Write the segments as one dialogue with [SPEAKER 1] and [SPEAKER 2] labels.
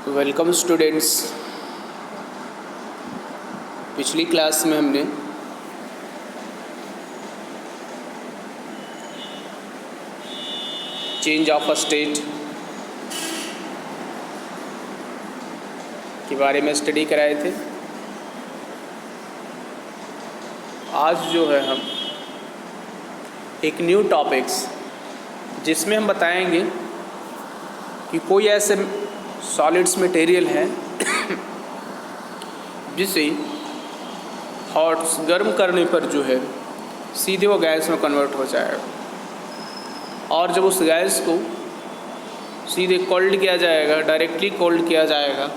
[SPEAKER 1] Welcome students. पिछली class में हमने चेंज ऑफ अ स्टेट के बारे में स्टडी कराए थे। आज जो है हम एक न्यू टॉपिक्स जिसमें हम बताएंगे कि कोई ऐसे सॉलिड्स मटेरियल है जिसे हॉट गर्म करने पर जो है सीधे वो गैस में कन्वर्ट हो जाएगा, और जब उस गैस को सीधे कोल्ड किया जाएगा, डायरेक्टली कोल्ड किया जाएगा,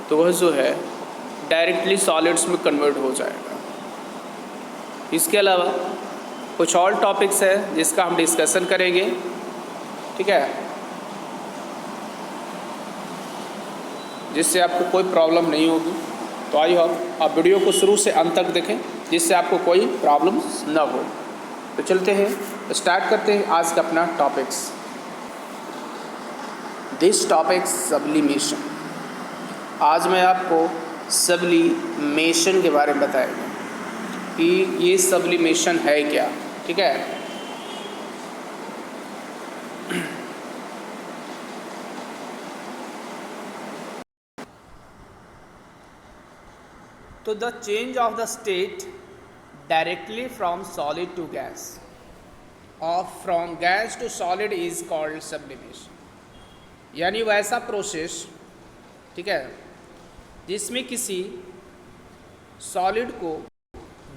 [SPEAKER 1] तो वह जो है डायरेक्टली सॉलिड्स में कन्वर्ट हो जाएगा। इसके अलावा कुछ और टॉपिक्स है जिसका हम डिस्कशन करेंगे, ठीक है, जिससे आपको कोई प्रॉब्लम नहीं होगी। तो आई होप आप वीडियो को शुरू से अंत तक देखें जिससे आपको कोई प्रॉब्लम ना हो। तो चलते हैं, स्टार्ट करते हैं आज का अपना टॉपिक्स। This topic sublimation. आज मैं आपको सब्लिमेशन के बारे में बताएगा कि ये सब्लिमेशन है क्या, ठीक है। तो the change of the state directly from solid to gas और from gas to solid is called sublimation. यानी वैसा प्रोसेस, ठीक है, जिसमें किसी सॉलिड को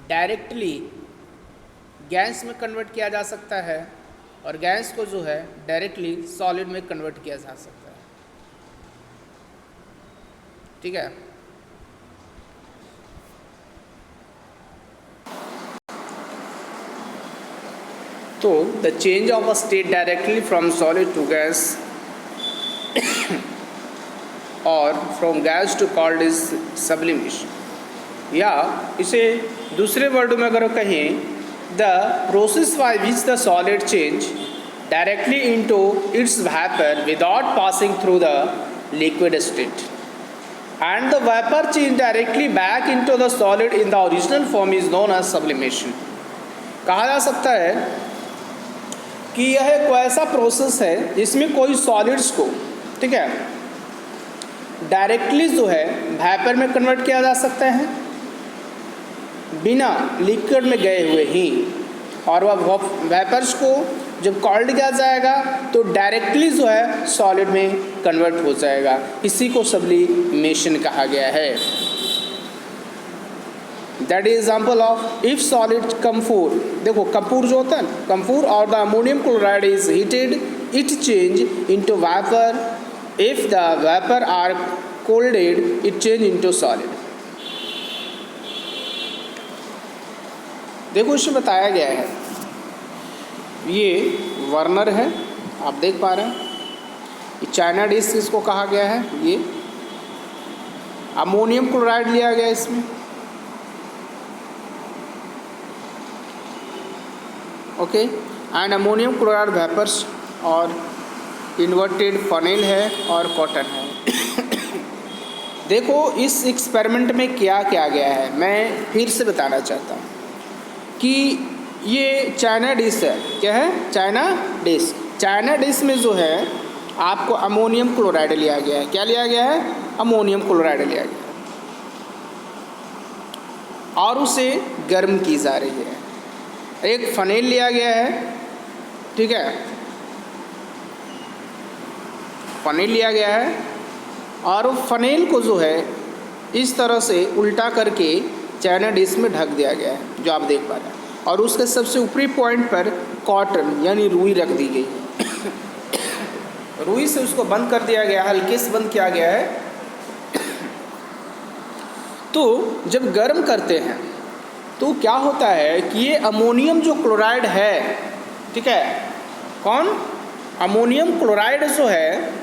[SPEAKER 1] डायरेक्टली गैस में कन्वर्ट किया जा सकता है और गैस को जो है डायरेक्टली सॉलिड में कन्वर्ट किया जा सकता है, ठीक है। तो the change of a state directly from solid to gas और from gas to called is sublimation. या इसे दूसरे वर्ड में अगर कहें, the process by which the solid change directly into its vapour without passing through the liquid state and the vapour change directly back into the solid in the original form is known as sublimation. कहा जा सकता है कि यह एक ऐसा process है जिसमें कोई सॉलिड्स को, ठीक है, डायरेक्टली जो है वेपर में कन्वर्ट किया जा सकता है बिना लिक्विड में गए हुए ही, और वह वेपर्स को जब कॉल्ड किया जाएगा तो डायरेक्टली जो है सॉलिड में कन्वर्ट हो जाएगा। इसी को सब्लिमेशन कहा गया है। That is example of if solid camphor, देखो कपूर जो होता है ना, कम्फूर और the ammonium chloride is heated it change into vapour, if the vapour are colded it change into solid. देखो इसमें बताया गया है, ये वर्नर है, आप देख पा रहे हैं, ये चाइना डिश इसको कहा गया है। ये अमोनियम क्लोराइड लिया गया इसमें, okay, and ammonium chloride vapours और इन्वर्टेड फनेल है और कॉटन है। देखो इस एक्सपेरिमेंट में क्या किया गया है, मैं फिर से बताना चाहता हूँ कि ये चाइना डिश है। क्या है? China dish. चाइना डिश में जो है आपको अमोनियम क्लोराइड लिया गया है। क्या लिया गया है? अमोनियम क्लोराइड लिया गया है और उसे गर्म की जा रही है। एक फनेल लिया गया है, ठीक है, फनेल लिया गया है और फनेल को जो है इस तरह से उल्टा करके चाइना डिश में ढक दिया गया है, जो आप देख पा रहे हैं, और उसके सबसे ऊपरी पॉइंट पर कॉटन यानी रुई रख दी गई है। रुई से उसको बंद कर दिया गया, हल्के से बंद किया गया है। तो जब गर्म करते हैं तो क्या होता है कि ये अमोनियम जो क्लोराइड है, ठीक है, कौन? अमोनियम क्लोराइड जो है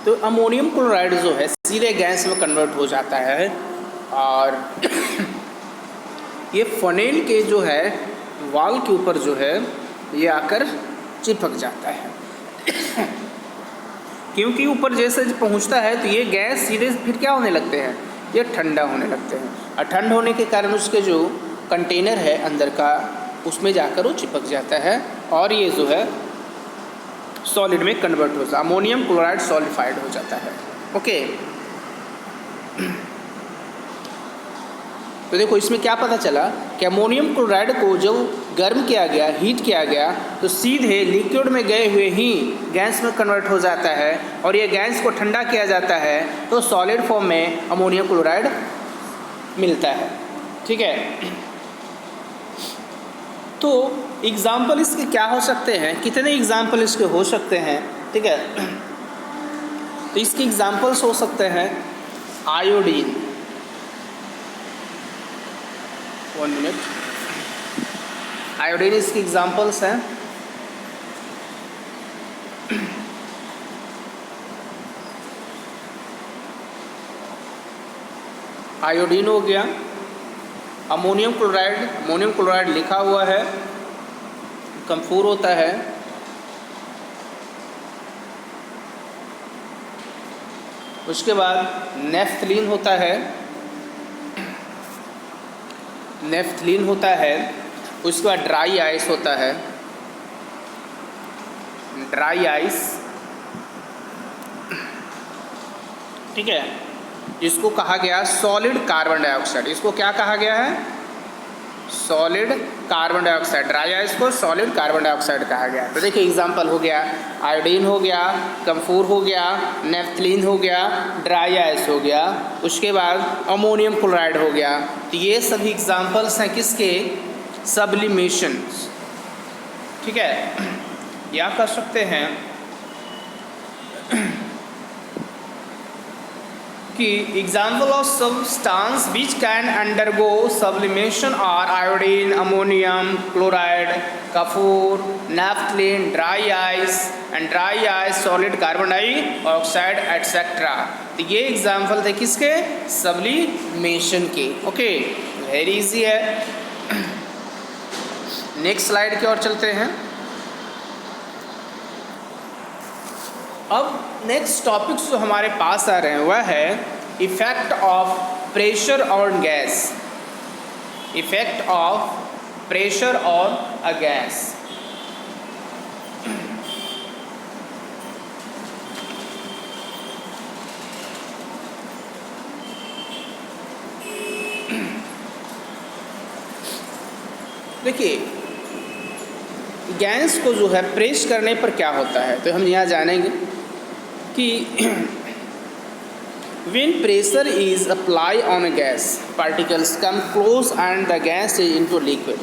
[SPEAKER 1] तो अमोनियम क्लोराइड जो है सीधे गैस में कन्वर्ट हो जाता है और ये फनेल के जो है वाल के ऊपर जो है ये आकर चिपक जाता है। क्योंकि ऊपर जैसे पहुंचता है तो ये गैस सीधे फिर क्या होने लगते हैं, ये ठंडा होने लगते हैं, और ठंड होने के कारण उसके जो कंटेनर है अंदर का उसमें जाकर वो चिपक जाता है और ये जो है सॉलिड में कन्वर्ट हो जाता है, अमोनियम क्लोराइड सॉलिडिफाइड हो जाता है। ओके, तो देखो इसमें क्या पता चला कि अमोनियम क्लोराइड को जब गर्म किया गया, हीट किया गया, तो सीधे लिक्विड में गए हुए ही गैस में कन्वर्ट हो जाता है और ये गैस को ठंडा किया जाता है तो सॉलिड फॉर्म में अमोनियम क्लोराइड मिलता है। ठीक है, तो एग्जाम्पल इसके क्या हो सकते हैं, कितने एग्जाम्पल इसके हो सकते हैं। ठीक है, तो इसके एग्जाम्पल्स हो सकते हैं आयोडीन, 1 मिनट, आयोडीन इसके एग्जाम्पल्स हैं। आयोडीन हो गया, अमोनियम क्लोराइड लिखा हुआ है, कम्फूर होता है, उसके बाद नेफ्थलीन होता है, उसके बाद ड्राई आइस होता है, ड्राई आइस। ठीक है, जिसको कहा गया सॉलिड कार्बन डाइऑक्साइड, इसको क्या कहा गया है, solid carbon dioxide, dry ice को सॉलिड कार्बन डाइऑक्साइड कहा गया। तो देखिए एग्जांपल हो गया आयोडीन हो गया, कम्फूर हो गया, नेफ्थलीन हो गया, ड्राई आइस हो गया, उसके बाद अमोनियम क्लोराइड हो गया। तो ये सभी एग्जांपल्स हैं किसके, सब्लिमेशन। ठीक है, या कर सकते हैं कि example of substance which can undergo sublimation are iodine, ammonium chloride, कफूर, naphthalene, dry ice and dry ice, solid carbon dioxide etcetera. तो ये एग्जाम्पल थे किसके, सब्लिमेशन के। ओके, वेरी इजी है। नेक्स्ट स्लाइड की ओर चलते हैं। अब नेक्स्ट टॉपिक्स जो हमारे पास आ रहे हैं वह है effect of pressure on gas, effect of pressure on a gas. देखिए गैस को जो है प्रेस करने पर क्या होता है, तो हम यहाँ जानेंगे कि when pressure is applied on a gas, particles come close and the gas is into liquid।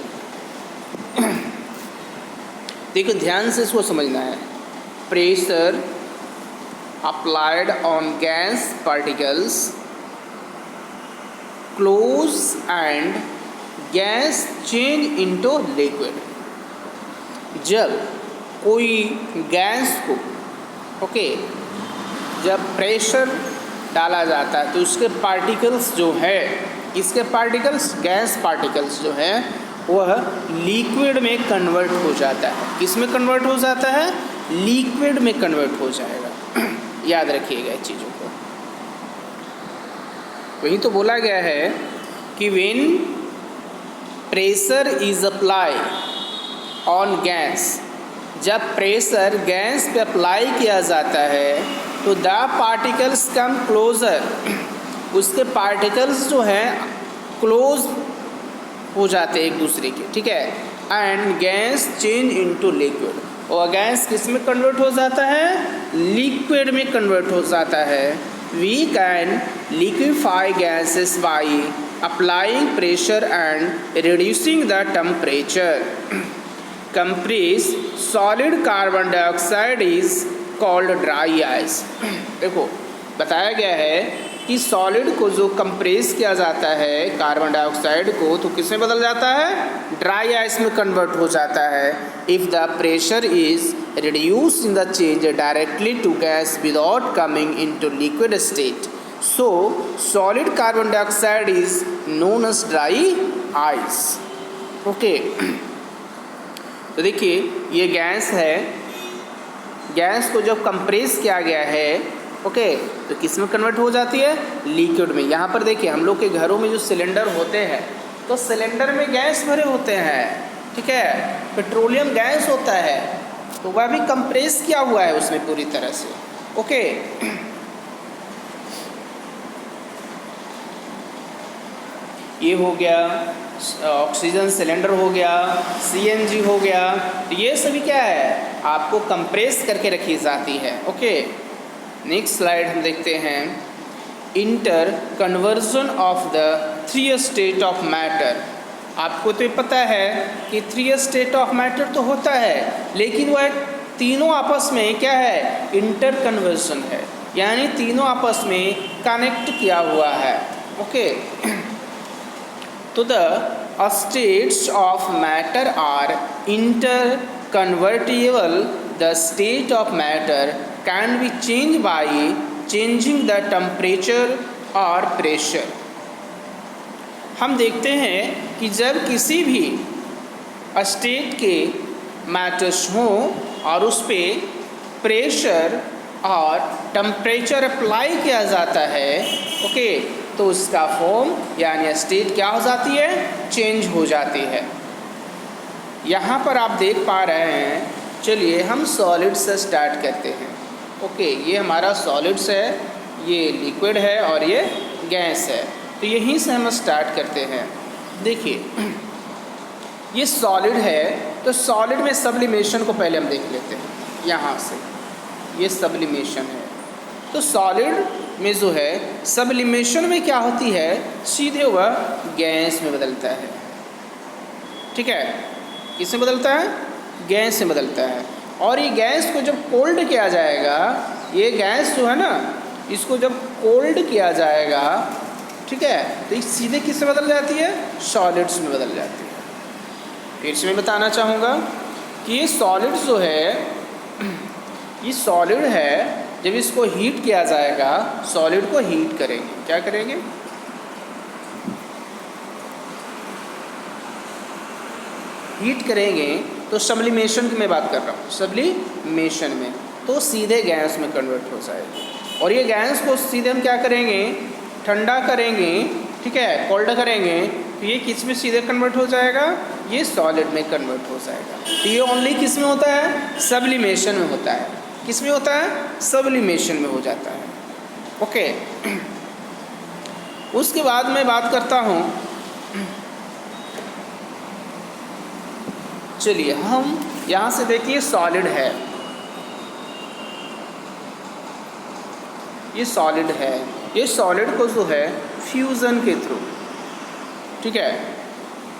[SPEAKER 1] देखो ध्यान से इसको समझना है, pressure applied on gas particles close and gas change into liquid। जब कोई गैस को जब प्रेशर डाला जाता है तो उसके पार्टिकल्स जो है, इसके पार्टिकल्स, गैस पार्टिकल्स जो है वह लिक्विड में कन्वर्ट हो जाता है। किस में कन्वर्ट हो जाता है, लिक्विड में कन्वर्ट हो जाएगा। याद रखिएगा इस चीज़ों को। वही तो बोला गया है कि when pressure is apply on gas, जब प्रेशर गैस पे अप्लाई किया जाता है तो द पार्टिकल्स कम क्लोज़र, उसके पार्टिकल्स जो हैं क्लोज हो जाते हैं एक दूसरे के। ठीक है, and gas change into liquid, और गैस किस में कन्वर्ट हो जाता है, लिक्विड में कन्वर्ट हो जाता है। We can liquefy gases by applying pressure and reducing the temperature. Compress solid carbon dioxide is called dry ice. देखो बताया गया है कि सॉलिड को जो कंप्रेस किया जाता है कार्बन डाइऑक्साइड को, तो किस में बदल जाता है, ड्राई आइस में कन्वर्ट हो जाता है। If the pressure is reduce in the change directly to gas without coming into liquid state, so solid carbon dioxide is known as dry ice. Okay, तो देखिए ये गैस है, गैस को जब कंप्रेस किया गया है, ओके, तो किस में कन्वर्ट हो जाती है? लिक्विड में। यहाँ पर देखिए हम लोग के घरों में जो सिलेंडर होते हैं तो सिलेंडर में गैस भरे होते हैं, ठीक है, पेट्रोलियम गैस होता है, तो वह भी कंप्रेस किया हुआ है उसमें पूरी तरह से। ओके, ये हो गया ऑक्सीजन सिलेंडर हो गया, सीएनजी हो गया, तो ये सभी क्या है? आपको कंप्रेस करके रखी जाती है। ओके, नेक्स्ट स्लाइड हम देखते हैं। Inter conversion of the 3 state of matter. आपको तो पता है कि 3 स्टेट ऑफ मैटर तो होता है, लेकिन वह तीनों आपस में क्या है? इंटर कन्वर्जन है, यानी तीनों आपस में कनेक्ट किया हुआ है। ओके, तो the states of matter are interconvertible. The state of matter can be change by changing the temperature और प्रेशर। हम देखते हैं कि जब किसी भी स्टेट के मैटर्स हों और उस पर प्रेशर और टेम्परेचर अप्लाई किया जाता है, ओके, तो उसका फॉर्म यानी स्टेट क्या हो जाती है? चेंज हो जाती है। यहाँ पर आप देख पा रहे हैं, चलिए हम सॉलिड से स्टार्ट करते हैं। ओके, ये हमारा सॉलिड्स है, ये लिक्विड है और ये गैस है, तो यहीं से हम स्टार्ट करते हैं। देखिए ये सॉलिड है, तो सॉलिड में सब्लिमेशन को पहले हम देख लेते हैं। यहाँ से ये सब्लिमेशन है, तो सॉलिड में जो है सब्लिमेशन में क्या होती है? सीधे वह गैस में बदलता है, ठीक है, किस में बदलता है? गैस में बदलता है। और ये गैस को जब कोल्ड किया जाएगा, ये गैस जो है ना, इसको जब कोल्ड किया जाएगा, ठीक है, तो ये सीधे किस में बदल जाती है? सॉलिड्स में बदल जाती है। फिर से मैं बताना चाहूँगा कि ये सॉलिड जो है, ये सॉलिड है, जब इसको हीट किया जाएगा, सॉलिड को हीट करेंगे, क्या करेंगे? हीट करेंगे, तो सब्लिमेशन की मैं बात कर रहा हूँ, सब्लिमेशन में, तो सीधे गैस में कन्वर्ट हो जाएगी। और ये गैस को सीधे हम क्या करेंगे? ठंडा करेंगे, ठीक है, कोल्ड करेंगे, तो ये किस में सीधे कन्वर्ट हो जाएगा? ये सॉलिड में कन्वर्ट हो जाएगा। तो ये ओनली किस में होता है? सब्लिमेशन में होता है। किस में होता है? सब्लिमेशन में हो जाता है। ओके, उसके बाद मैं बात करता हूँ, चलिए हम यहाँ से देखिए सॉलिड है, ये सॉलिड है, ये सॉलिड को जो है फ्यूज़न के थ्रू, ठीक है,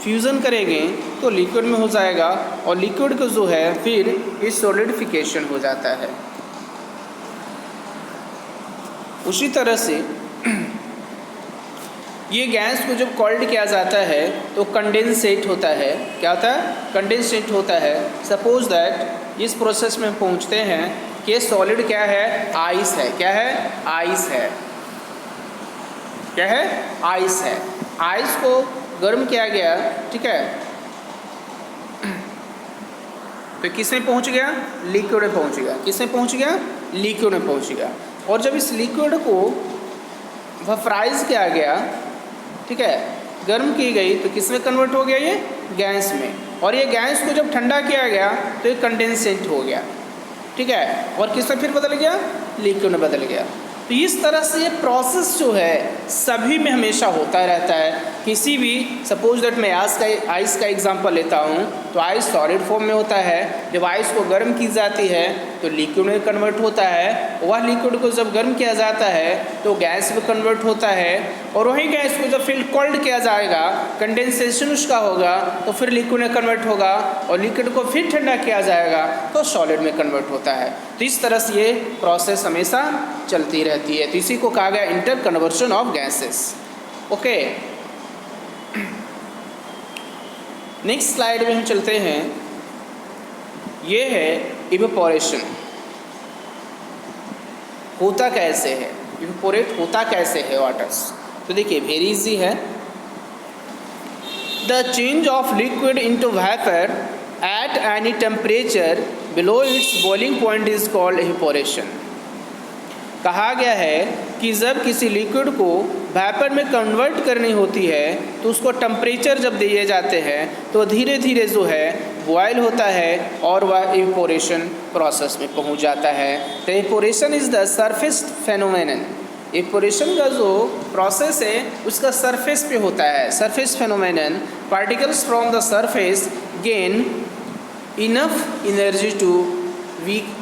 [SPEAKER 1] फ्यूज़न करेंगे तो लिक्विड में हो जाएगा, और लिक्विड को जो है फिर ये सॉलिडिफिकेशन हो जाता है। उसी तरह से ये गैस को जब कोल्ड किया जाता है तो कंडेंसेट होता है। क्या होता है? कंडेंसेट होता है। सपोज दैट इस प्रोसेस में पहुंचते हैं कि सॉलिड क्या है? आइस है। क्या है? आइस है। क्या है? आइस है। आइस को गर्म किया गया, ठीक है, तो किस में पहुंच गया? लिक्विड में पहुंच गया। किस में पहुंच गया? लिक्विड में पहुंच गया। और जब इस लिक्विड को वेपराइज किया गया, ठीक है, गर्म की गई, तो किस में कन्वर्ट हो गया? ये गैस में। और ये गैस को जब ठंडा किया गया तो ये कंडेंसेट हो गया, ठीक है, और किस में फिर बदल गया? लिक्विड में बदल गया। तो इस तरह से ये प्रोसेस जो है सभी में हमेशा होता रहता है। किसी भी, सपोज दैट मैं आइस का एग्जांपल लेता हूँ, तो आइस सॉलिड फॉर्म में होता है। जब आइस को गर्म की जाती है तो लिक्विड में कन्वर्ट होता है। वह लिक्विड को जब गर्म किया जाता है तो गैस में कन्वर्ट होता है। और वही गैस को जब फिर कोल्ड किया जाएगा, कंडेंसेशन उसका होगा, तो फिर लिक्विड में कन्वर्ट होगा, और लिक्विड को फिर ठंडा किया जाएगा तो सॉलिड में कन्वर्ट होता है। तो इस तरह से ये प्रोसेस हमेशा चलती रहती है। तो इसी को कहा गया inter conversion of gases. Okay, next slide में हम चलते हैं। ये है इवेपोरेशन। होता कैसे है? इवेपोरेट होता कैसे है वाटर्स? तो देखिए वेरी इजी है। The change of liquid into vapour at any temperature below it's boiling point is called evaporation. कहा गया है कि जब किसी लिक्विड को वेपर में कन्वर्ट करनी होती है तो उसको टेम्परेचर जब दिए जाते हैं तो धीरे धीरे जो है बॉयल होता है और वह इवेपोरेशन प्रोसेस में पहुंच जाता है। तो evaporation is the surface phenomenon. Evaporation का जो प्रोसेस है उसका सरफेस पे होता है। Surface phenomenon, particles from the surface gain enough energy to weak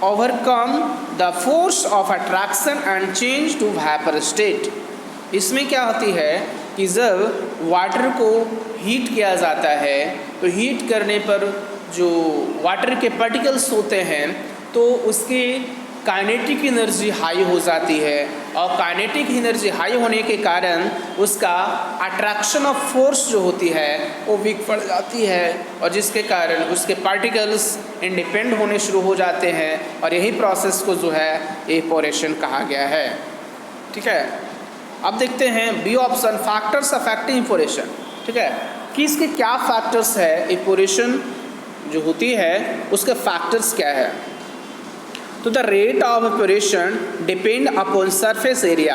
[SPEAKER 1] overcome the force of attraction and change to vapor state। इसमें क्या होती है कि जब वाटर को हीट किया जाता है तो हीट करने पर जो वाटर के पार्टिकल्स होते हैं तो उसके काइनेटिक एनर्जी हाई हो जाती है और काइनेटिक एनर्जी हाई होने के कारण उसका अट्रैक्शन ऑफ फोर्स जो होती है वो वीक पड़ जाती है और जिसके कारण उसके पार्टिकल्स इंडिपेंड होने शुरू हो जाते हैं और यही प्रोसेस को जो है इवेपोरेशन कहा गया है। ठीक है, अब देखते हैं B option, factors affecting evaporation. ठीक है, कि इसके क्या फैक्टर्स है, इवेपोरेशन जो होती है उसके फैक्टर्स क्या है। तो the rate of evaporation depend upon surface area.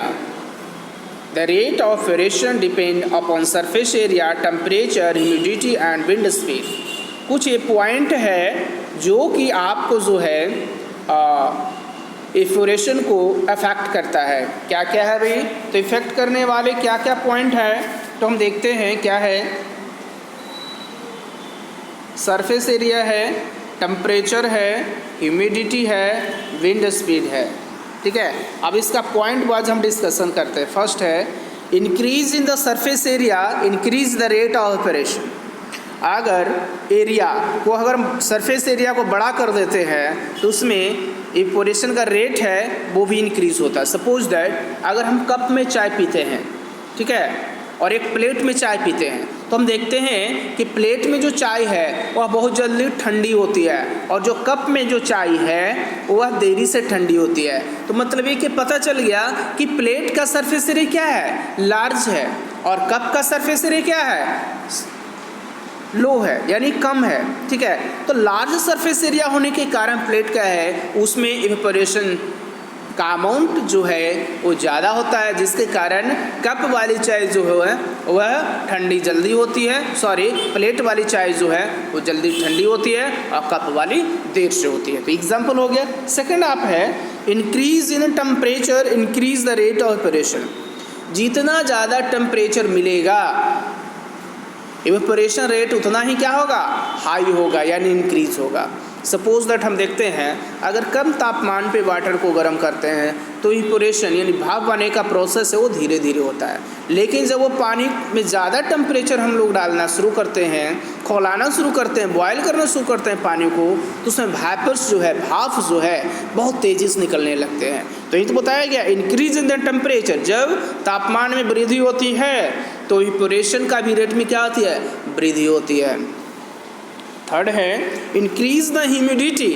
[SPEAKER 1] The rate of evaporation depend upon surface area, temperature, humidity and wind speed। कुछ ये पॉइंट है जो कि आपको जो है इवेपोरेशन को अफेक्ट करता है। क्या क्या है भाई? तो इफेक्ट करने वाले क्या क्या पॉइंट है तो हम देखते हैं क्या है। सरफेस एरिया है, टेम्परेचर है, ह्यूमिडिटी है, विंड स्पीड है। ठीक है, अब इसका पॉइंट वाइज हम डिस्कशन करते हैं। फर्स्ट है increase in the surface area increase the rate of evaporation. अगर एरिया को अगर सरफेस एरिया को बड़ा कर देते हैं तो उसमें इवेपोरेशन का रेट है वो भी इंक्रीज होता है। सपोज दैट अगर हम कप में चाय पीते हैं, ठीक है, और एक प्लेट में चाय पीते हैं तो हम देखते हैं कि प्लेट में जो चाय है वह बहुत जल्दी ठंडी होती है और जो कप में जो चाय है वह देरी से ठंडी होती है। तो मतलब ये कि पता चल गया कि प्लेट का सरफेस एरिया क्या है, लार्ज है, और कप का सरफेस एरिया क्या है, लो है, यानी कम है। ठीक है, तो लार्ज सरफेस एरिया होने के कारण प्लेट क्या है उसमें इवेपोरेशन का अमाउंट जो है वो ज़्यादा होता है, जिसके कारण कप वाली चाय जो है वह ठंडी जल्दी होती है, प्लेट वाली चाय जो है वो जल्दी ठंडी होती है और कप वाली देर से होती है। तो एग्जांपल हो गया। सेकंड आप है increase in temperature increase the rate of evaporation. जितना ज़्यादा टेम्परेचर मिलेगा इवेपोरेशन रेट उतना ही क्या होगा, हाई होगा, यानी इंक्रीज होगा। सपोज दैट हम देखते हैं अगर कम तापमान पे वाटर को गर्म करते हैं तो इवेपोरेशन यानी भाप बनने का प्रोसेस है वो धीरे धीरे होता है। लेकिन जब वो पानी में ज़्यादा टेम्परेचर हम लोग डालना शुरू करते हैं, खौलाना शुरू करते हैं, बॉयल करना शुरू करते हैं पानी को, तो उसमें वेपर्स जो है, भाप जो है बहुत तेज़ी से निकलने लगते हैं। तो ये तो बताया गया इंक्रीज इन द टेम्परेचर, जब तापमान में वृद्धि होती है तो इवेपोरेशन का भी रेट में क्या होती है, वृद्धि होती है। थर्ड है increase the humidity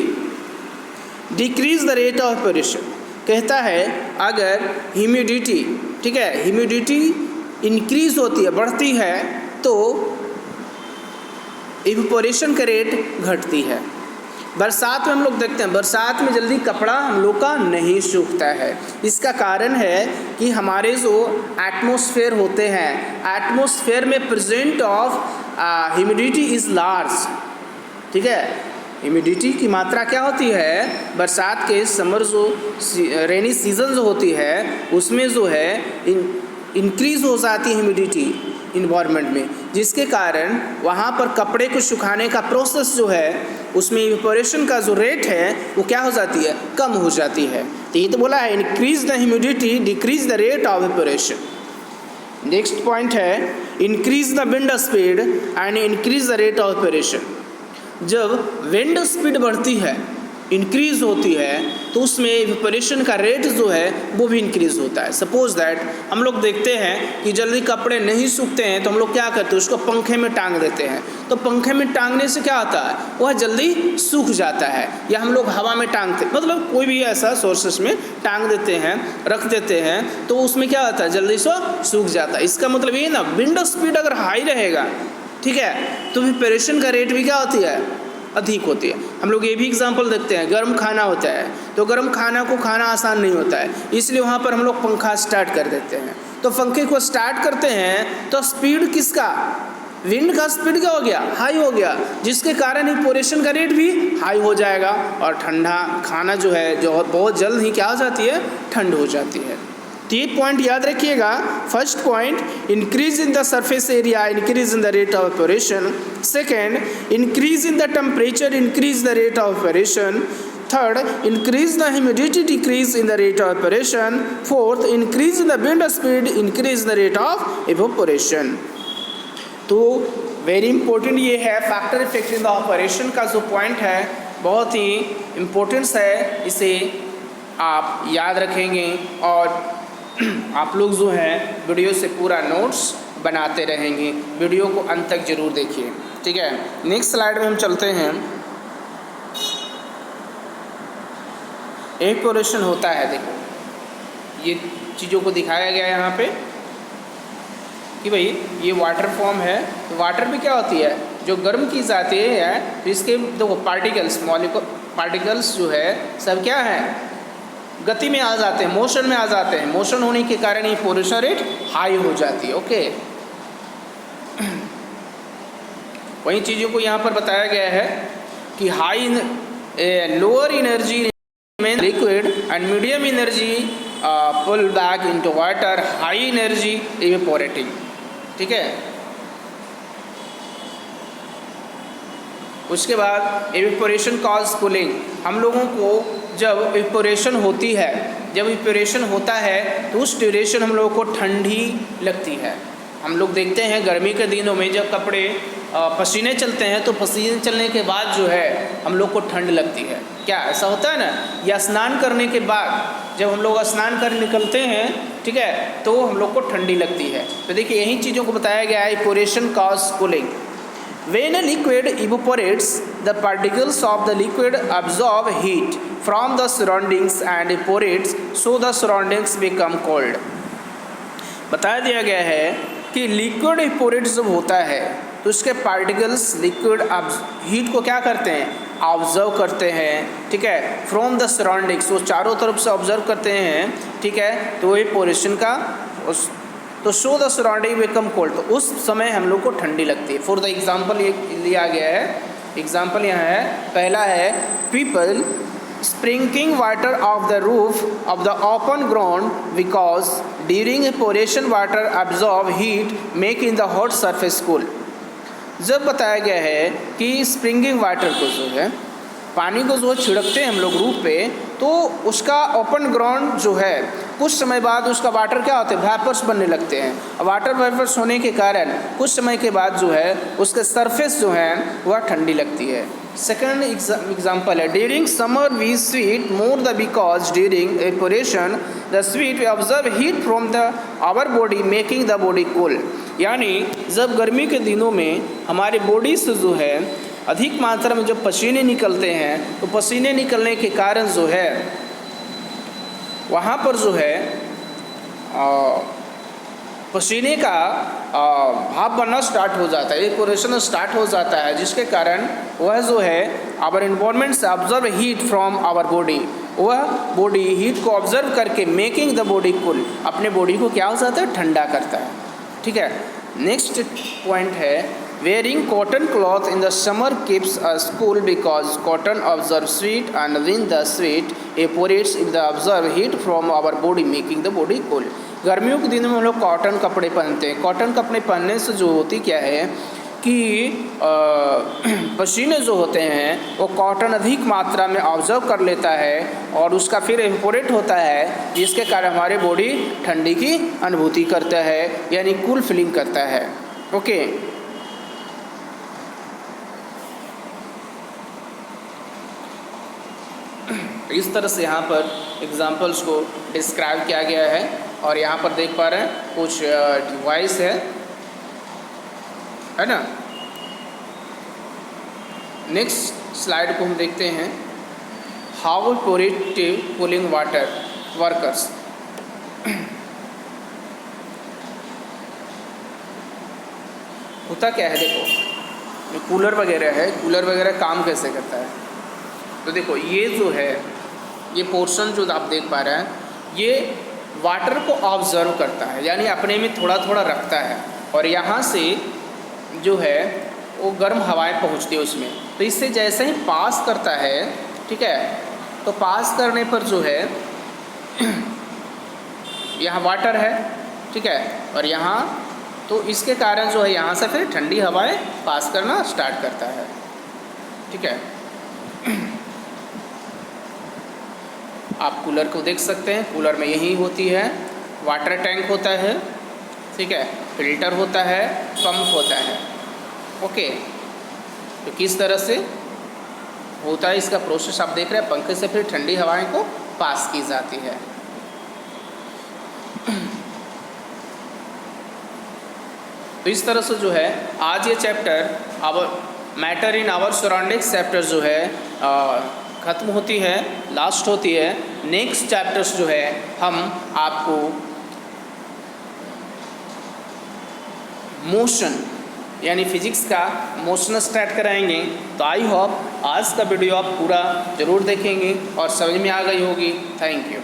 [SPEAKER 1] decrease the rate of evaporation. कहता है अगर ह्यूमिडिटी, ठीक है, ह्यूमिडिटी इंक्रीज होती है, बढ़ती है, तो इवेपोरेशन का रेट घटती है। बरसात में हम लोग देखते हैं बरसात में जल्दी कपड़ा हम लोग का नहीं सूखता है। इसका कारण है कि हमारे जो एटमॉस्फेयर होते हैं, एटमॉस्फेयर में present of humidity is large. ठीक है, ह्यूमिडिटी की मात्रा क्या होती है, बरसात के समर जो रेनी सीजन जो होती है उसमें जो है इंक्रीज हो जाती है ह्यूमिडिटी इन्वायरमेंट में, जिसके कारण वहाँ पर कपड़े को सुखाने का प्रोसेस जो है उसमें इवेपोरेशन का जो रेट है वो क्या हो जाती है, कम हो जाती है। तो ये तो बोला है increase the humidity decrease the rate of evaporation. Next point है increase the wind speed and increase the rate of evaporation. जब विंड स्पीड बढ़ती है इंक्रीज़ होती है तो उसमें इवेपोरेशन का रेट जो है वो भी इंक्रीज़ होता है। सपोज दैट हम लोग देखते हैं कि जल्दी कपड़े नहीं सूखते हैं तो हम लोग क्या करते हैं, उसको पंखे में टांग देते हैं। तो पंखे में टांगने से क्या होता है, वह जल्दी सूख जाता है। या हम लोग हवा में टांगते, मतलब कोई भी ऐसा सोर्सेस में टांग देते हैं, रख देते हैं, तो उसमें क्या होता है, जल्दी से सूख जाता है। इसका मतलब ये ना, विंड स्पीड अगर हाई रहेगा, ठीक है, तो इवेपोरेशन का रेट भी क्या होती है, अधिक होती है। हम लोग ये भी एग्जांपल देखते हैं, गर्म खाना होता है तो गर्म खाना को खाना आसान नहीं होता है, इसलिए वहाँ पर हम लोग पंखा स्टार्ट कर देते हैं। तो पंखे को स्टार्ट करते हैं तो स्पीड किसका, विंड का स्पीड क्या हो गया, हाई हो गया, जिसके कारण इवेपोरेशन का रेट भी हाई हो जाएगा और ठंडा खाना जो है जो बहुत जल्द ही क्या हो जाती है, ठंड हो जाती है। तो ये पॉइंट याद रखिएगा। First point, increase in the surface area, increase in the rate of evaporation. Second, increase in the temperature, increase the rate of evaporation. Third, increase the humidity, decrease in the rate of evaporation. Fourth, increase in the wind speed, increase the rate of evaporation. तो very important ये है factor effect in the operation का जो point है, बहुत ही importance है, इसे आप याद रखेंगे और आप लोग जो है वीडियो से पूरा नोट्स बनाते रहेंगे। वीडियो को अंत तक जरूर देखिए, ठीक है। नेक्स्ट स्लाइड में हम चलते हैं। इवेपोरेशन होता है, देखो ये चीज़ों को दिखाया गया है यहाँ पे कि भाई ये वाटर फॉर्म है, तो वाटर में क्या होती है, जो गर्म की जाती है, तो इसके देखो पार्टिकल्स, मॉलिक्यूल पार्टिकल्स जो है सब क्या है, गति में आ जाते हैं, मोशन में आ जाते हैं। मोशन होने के कारण इवेपोरेशन रेट हाई हो जाती है। ओके, वही चीज़ों को यहाँ पर बताया गया है कि high lower energy liquid and medium energy pull back into water, high energy evaporating, ठीक है। उसके बाद इवेपोरेशन कॉज कूलिंग। हम लोगों को जब इवेपोरेशन होती है, जब इवेपोरेशन होता है तो उस ड्यूरेशन हम लोगों को ठंडी लगती है। हम लोग देखते हैं गर्मी के दिनों में जब कपड़े पसीने चलते हैं तो पसीने चलने के बाद जो है हम लोग को ठंड लगती है। क्या ऐसा होता है ना, या स्नान करने के बाद जब हम लोग स्नान कर निकलते हैं, ठीक है, तो हम लोग को ठंडी लगती है। तो देखिए यही चीज़ों को बताया गया है, evaporation cause cooling. When a liquid evaporates, the particles of the liquid absorb heat from the surroundings and evaporates, so the surroundings become cold. बताया दिया गया है कि लिक्विड इवेपोरेट जब होता है तो उसके पार्टिकल्स लिक्विड हीट को क्या करते हैं, ऑब्जर्व करते हैं, ठीक है, फ्रॉम द सराउंडिंग्स, वो चारों तरफ से ऑब्जर्व करते हैं, ठीक है। तो इवेपोरेशन का तो show the surrounding become cold, तो उस समय हम लोग को ठंडी लगती है। फॉर द एग्जाम्पल ये लिया गया है, एग्जाम्पल यहाँ है, पहला है people sprinkling water of the roof of the open ground because during evaporation water absorb heat making the hot surface cool. जब बताया गया है कि स्प्रिंगिंग वाटर को जो है, पानी को जो छिड़कते हैं हम लोग रूफ पे, तो उसका ओपन ग्राउंड जो है कुछ समय बाद उसका वाटर क्या होते हैं, वेपर्स बनने लगते हैं। वाटर वेपर्स होने के कारण कुछ समय के बाद जो है उसके सरफेस जो है वह ठंडी लगती है। सेकंड एग्जांपल है, during summer we sweat more the because during evaporation the sweat we absorb heat from the our body making the body cool. यानी जब गर्मी के दिनों में हमारे बॉडी से जो है अधिक मात्रा में जब पसीने निकलते हैं, तो पसीने निकलने के कारण जो है वहाँ पर जो है पसीने का भाप बनना स्टार्ट हो जाता है, इवेपोरेशन स्टार्ट हो जाता है, जिसके कारण वह जो है आवर इन्वायरमेंट से absorb heat from our body, वह बॉडी हीट को ऑब्जर्व करके मेकिंग द बॉडी कूल, अपने बॉडी को क्या हो जाता है, ठंडा करता है, ठीक है। नेक्स्ट पॉइंट है, wearing cotton cloth in the summer keeps us cool because cotton absorbs heat and when the sweat evaporates it absorbs heat from our body making the body cool। गर्मियों के दिनों में हम लोग कॉटन कपड़े पहनते हैं। कॉटन कपड़े पहनने से जो होती क्या है कि पसीने जो होते हैं वो कॉटन अधिक मात्रा में ऑब्जर्व कर लेता है और उसका फिर इवेपोरेट होता है, जिसके कारण हमारे बॉडी ठंडी की अनुभूति करता है, यानी कूल फीलिंग करता है। ओके, तो इस तरह से यहाँ पर एग्जाम्पल्स को डिस्क्राइब किया गया है। और यहाँ पर देख पा रहे हैं कुछ डिवाइस है ना। नेक्स्ट स्लाइड को हम देखते हैं, how proactive cooling water workers. होता क्या है, देखो जो कूलर वगैरह है, कूलर वगैरह काम कैसे करता है। तो देखो ये जो है, ये पोर्शन जो आप देख पा रहे हैं, ये वाटर को ऑब्जर्व करता है, यानी अपने में थोड़ा थोड़ा रखता है, और यहाँ से जो है वो गर्म हवाएं पहुँचती है उसमें। तो इससे जैसे ही पास करता है, ठीक है, तो पास करने पर जो है यहाँ वाटर है, ठीक है, और यहाँ तो इसके कारण जो है यहाँ से फिर ठंडी हवाएं पास करना स्टार्ट करता है, ठीक है। आप कूलर को देख सकते हैं, कूलर में यही होती है, वाटर टैंक होता है, ठीक है, फिल्टर होता है, पंप होता है, ओके। तो किस तरह से होता है इसका प्रोसेस आप देख रहे हैं, पंखे से फिर ठंडी हवाएं को पास की जाती है। तो इस तरह से जो है आज ये chapter our matter in our surroundings chapter जो है ख़त्म होती है, लास्ट होती है। नेक्स्ट चैप्टर्स जो है हम आपको मोशन यानी फिजिक्स का मोशन स्टार्ट कराएंगे। तो आई होप आज का वीडियो आप पूरा ज़रूर देखेंगे और समझ में आ गई होगी। Thank you.